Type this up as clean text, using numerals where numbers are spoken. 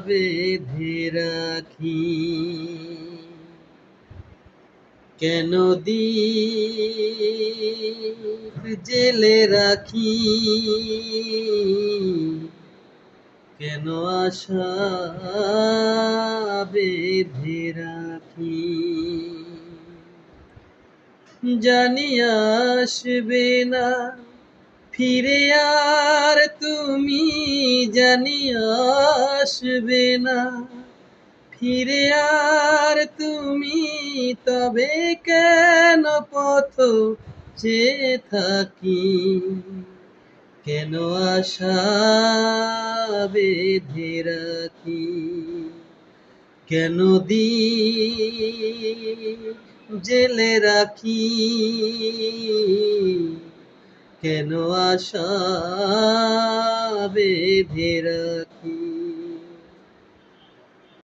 বেঁধে রাখি? কেন দীপ জেলে রাখি? কেন আশা বেঁধে রাখি? জানি আসবে না ফিরে আর তুমি, জানি আসবে না ফিরে আর তুমি, তবে কেন পথ চেয়ে থাকি? কেন আশা বেঁধে রাখি? কেন দীপ জেলে রাখি? কেন আশা বেঁধে রাখি?